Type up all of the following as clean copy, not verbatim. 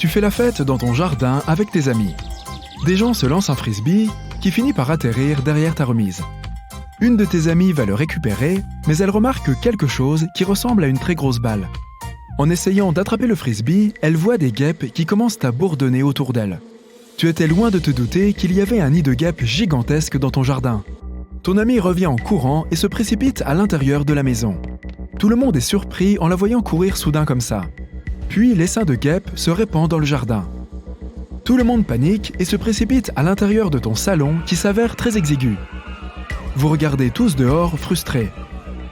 Tu fais la fête dans ton jardin avec tes amis. Des gens se lancent un frisbee qui finit par atterrir derrière ta remise. Une de tes amies va le récupérer, mais elle remarque quelque chose qui ressemble à une très grosse balle. En essayant d'attraper le frisbee, elle voit des guêpes qui commencent à bourdonner autour d'elle. Tu étais loin de te douter qu'il y avait un nid de guêpes gigantesque dans ton jardin. Ton ami revient en courant et se précipite à l'intérieur de la maison. Tout le monde est surpris en la voyant courir soudain comme ça. Puis l'essaim de guêpes se répand dans le jardin. Tout le monde panique et se précipite à l'intérieur de ton salon qui s'avère très exigu. Vous regardez tous dehors, frustrés.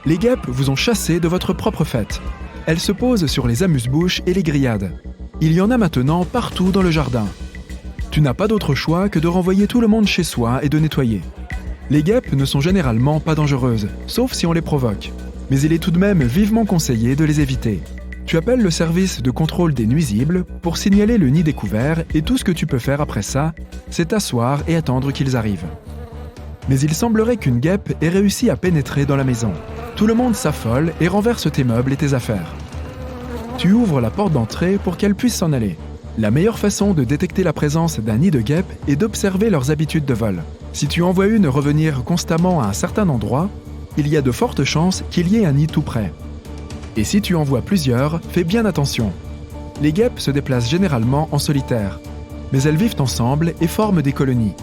Les guêpes vous ont chassé de votre propre fête. Elles se posent sur les amuse-bouches et les grillades. Il y en a maintenant partout dans le jardin. Tu n'as pas d'autre choix que de renvoyer tout le monde chez soi et de nettoyer. Les guêpes ne sont généralement pas dangereuses, sauf si on les provoque. Mais il est tout de même vivement conseillé de les éviter. Tu appelles le service de contrôle des nuisibles pour signaler le nid découvert et tout ce que tu peux faire après ça, c'est t'asseoir et attendre qu'ils arrivent. Mais il semblerait qu'une guêpe ait réussi à pénétrer dans la maison. Tout le monde s'affole et renverse tes meubles et tes affaires. Tu ouvres la porte d'entrée pour qu'elle puisse s'en aller. La meilleure façon de détecter la présence d'un nid de guêpes est d'observer leurs habitudes de vol. Si tu en vois une revenir constamment à un certain endroit, il y a de fortes chances qu'il y ait un nid tout près. Et si tu en vois plusieurs, fais bien attention. Les guêpes se déplacent généralement en solitaire, mais elles vivent ensemble et forment des colonies.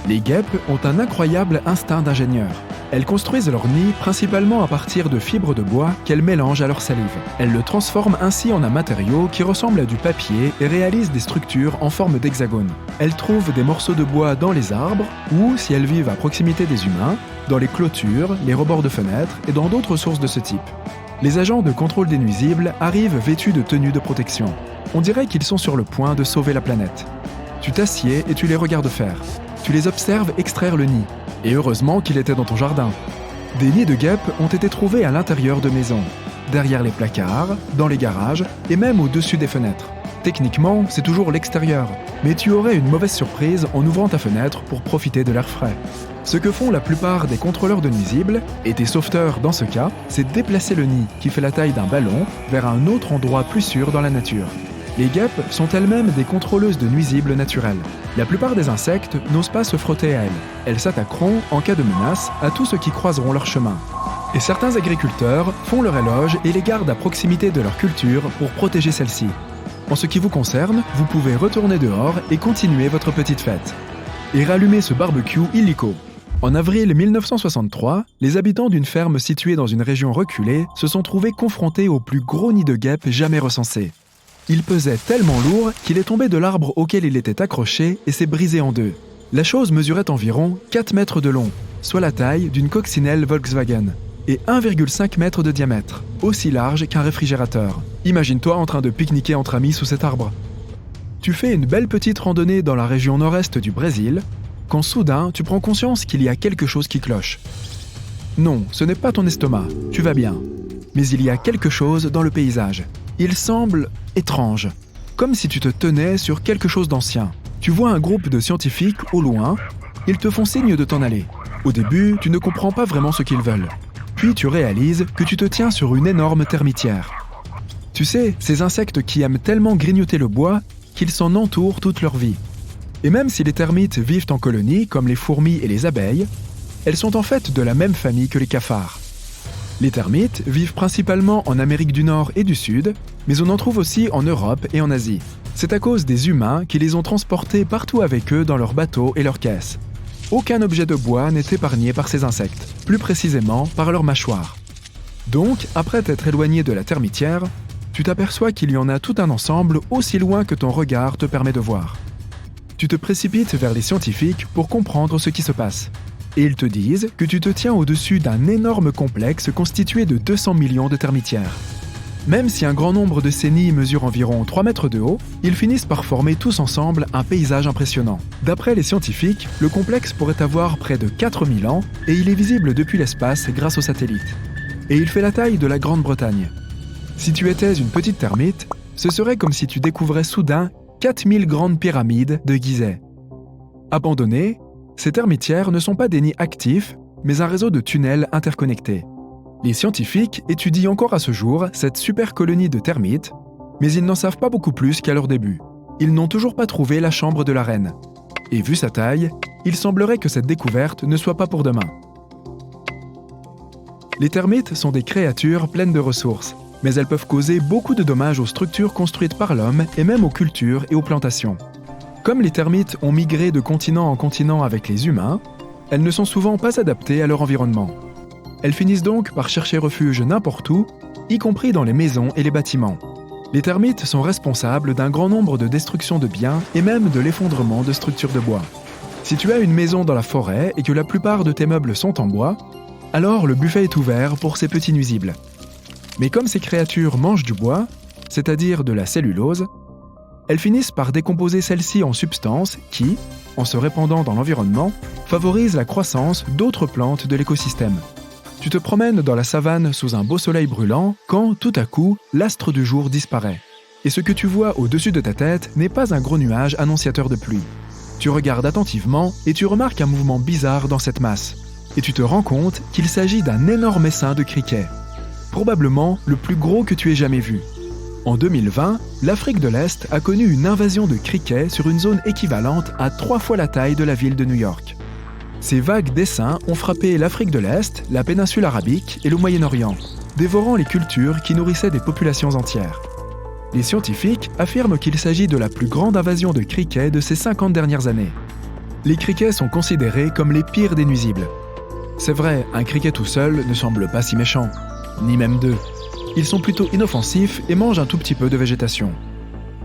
Les guêpes ont un incroyable instinct d'ingénieur. Elles construisent leur nid principalement à partir de fibres de bois qu'elles mélangent à leur salive. Elles le transforment ainsi en un matériau qui ressemble à du papier et réalisent des structures en forme d'hexagone. Elles trouvent des morceaux de bois dans les arbres ou, si elles vivent à proximité des humains, dans les clôtures, les rebords de fenêtres et dans d'autres sources de ce type. Les agents de contrôle des nuisibles arrivent vêtus de tenues de protection. On dirait qu'ils sont sur le point de sauver la planète. Tu t'assieds et tu les regardes faire. Tu les observes extraire le nid. Et heureusement qu'il était dans ton jardin. Des nids de guêpes ont été trouvés à l'intérieur de maisons, derrière les placards, dans les garages et même au-dessus des fenêtres. Techniquement, c'est toujours l'extérieur, mais tu aurais une mauvaise surprise en ouvrant ta fenêtre pour profiter de l'air frais. Ce que font la plupart des contrôleurs de nuisibles, et tes sauveteurs dans ce cas, c'est déplacer le nid, qui fait la taille d'un ballon, vers un autre endroit plus sûr dans la nature. Les guêpes sont elles-mêmes des contrôleuses de nuisibles naturels. La plupart des insectes n'osent pas se frotter à elles. Elles s'attaqueront, en cas de menace, à tous ceux qui croiseront leur chemin. Et certains agriculteurs font leur éloge et les gardent à proximité de leur culture pour protéger celle-ci. En ce qui vous concerne, vous pouvez retourner dehors et continuer votre petite fête. Et rallumer ce barbecue illico. En avril 1963, les habitants d'une ferme située dans une région reculée se sont trouvés confrontés au plus gros nid de guêpes jamais recensé. Il pesait tellement lourd qu'il est tombé de l'arbre auquel il était accroché et s'est brisé en deux. La chose mesurait environ 4 mètres de long, soit la taille d'une coccinelle Volkswagen, et 1,5 mètre de diamètre, aussi large qu'un réfrigérateur. Imagine-toi en train de pique-niquer entre amis sous cet arbre. Tu fais une belle petite randonnée dans la région nord-est du Brésil, quand soudain tu prends conscience qu'il y a quelque chose qui cloche. Non, ce n'est pas ton estomac, tu vas bien. Mais il y a quelque chose dans le paysage. Il semble étrange, comme si tu te tenais sur quelque chose d'ancien. Tu vois un groupe de scientifiques au loin, ils te font signe de t'en aller. Au début, tu ne comprends pas vraiment ce qu'ils veulent. Puis tu réalises que tu te tiens sur une énorme termitière. Tu sais, ces insectes qui aiment tellement grignoter le bois qu'ils s'en entourent toute leur vie. Et même si les termites vivent en colonie, comme les fourmis et les abeilles, elles sont en fait de la même famille que les cafards. Les termites vivent principalement en Amérique du Nord et du Sud, mais on en trouve aussi en Europe et en Asie. C'est à cause des humains qui les ont transportés partout avec eux dans leurs bateaux et leurs caisses. Aucun objet de bois n'est épargné par ces insectes, plus précisément par leurs mâchoires. Donc, après t'être éloigné de la termitière, tu t'aperçois qu'il y en a tout un ensemble aussi loin que ton regard te permet de voir. Tu te précipites vers les scientifiques pour comprendre ce qui se passe. Et ils te disent que tu te tiens au-dessus d'un énorme complexe constitué de 200 millions de termitières. Même si un grand nombre de ces nids mesurent environ 3 mètres de haut, ils finissent par former tous ensemble un paysage impressionnant. D'après les scientifiques, le complexe pourrait avoir près de 4000 ans et il est visible depuis l'espace grâce aux satellites. Et il fait la taille de la Grande-Bretagne. Si tu étais une petite termite, ce serait comme si tu découvrais soudain 4000 grandes pyramides de Gizeh. Abandonnées, ces termitières ne sont pas des nids actifs, mais un réseau de tunnels interconnectés. Les scientifiques étudient encore à ce jour cette super colonie de termites, Mais ils n'en savent pas beaucoup plus qu'à leur début. Ils n'ont toujours pas trouvé la chambre de la reine. Et vu sa taille, il semblerait que cette découverte ne soit pas pour demain. Les termites sont des créatures pleines de ressources, mais elles peuvent causer beaucoup de dommages aux structures construites par l'homme et même aux cultures et aux plantations. Comme les termites ont migré de continent en continent avec les humains, elles ne sont souvent pas adaptées à leur environnement. Elles finissent donc par chercher refuge n'importe où, y compris dans les maisons et les bâtiments. Les termites sont responsables d'un grand nombre de destructions de biens et même de l'effondrement de structures de bois. Si tu as une maison dans la forêt et que la plupart de tes meubles sont en bois, alors le buffet est ouvert pour ces petits nuisibles. Mais comme ces créatures mangent du bois, c'est-à-dire de la cellulose, elles finissent par décomposer celle-ci en substances qui, en se répandant dans l'environnement, favorisent la croissance d'autres plantes de l'écosystème. Tu te promènes dans la savane sous un beau soleil brûlant quand, tout à coup, l'astre du jour disparaît. Et ce que tu vois au-dessus de ta tête n'est pas un gros nuage annonciateur de pluie. Tu regardes attentivement et tu remarques un mouvement bizarre dans cette masse. Et tu te rends compte qu'il s'agit d'un énorme essaim de criquets. Probablement le plus gros que tu aies jamais vu. En 2020, l'Afrique de l'Est a connu une invasion de criquets sur une zone équivalente à 3 fois la taille de la ville de New York. Ces vagues d'essaims ont frappé l'Afrique de l'Est, la péninsule arabique et le Moyen-Orient, dévorant les cultures qui nourrissaient des populations entières. Les scientifiques affirment qu'il s'agit de la plus grande invasion de criquets de ces 50 dernières années. Les criquets sont considérés comme les pires des nuisibles. C'est vrai, un criquet tout seul ne semble pas si méchant, ni même deux. Ils sont plutôt inoffensifs et mangent un tout petit peu de végétation.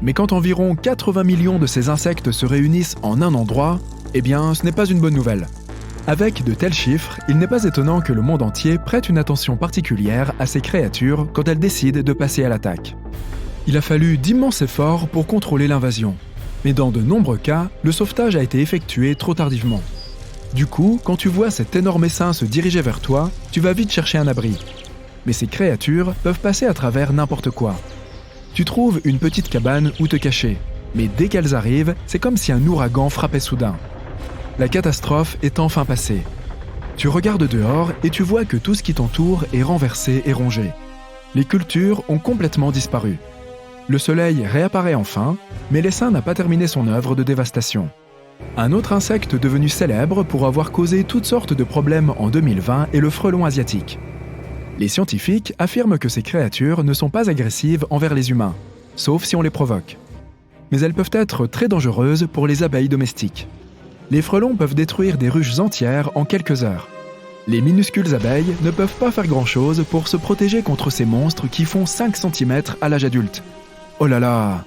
Mais quand environ 80 millions de ces insectes se réunissent en un endroit, eh bien, ce n'est pas une bonne nouvelle. Avec de tels chiffres, il n'est pas étonnant que le monde entier prête une attention particulière à ces créatures quand elles décident de passer à l'attaque. Il a fallu d'immenses efforts pour contrôler l'invasion. Mais dans de nombreux cas, le sauvetage a été effectué trop tardivement. Du coup, quand tu vois cet énorme essaim se diriger vers toi, tu vas vite chercher un abri. Mais ces créatures peuvent passer à travers n'importe quoi. Tu trouves une petite cabane où te cacher, mais dès qu'elles arrivent, c'est comme si un ouragan frappait soudain. La catastrophe est enfin passée. Tu regardes dehors et tu vois que tout ce qui t'entoure est renversé et rongé. Les cultures ont complètement disparu. Le soleil réapparaît enfin, mais l'essaim n'a pas terminé son œuvre de dévastation. Un autre insecte devenu célèbre pour avoir causé toutes sortes de problèmes en 2020 est le frelon asiatique. Les scientifiques affirment que ces créatures ne sont pas agressives envers les humains, sauf si on les provoque. Mais elles peuvent être très dangereuses pour les abeilles domestiques. Les frelons peuvent détruire des ruches entières en quelques heures. Les minuscules abeilles ne peuvent pas faire grand-chose pour se protéger contre ces monstres qui font 5 cm à l'âge adulte. Oh là là!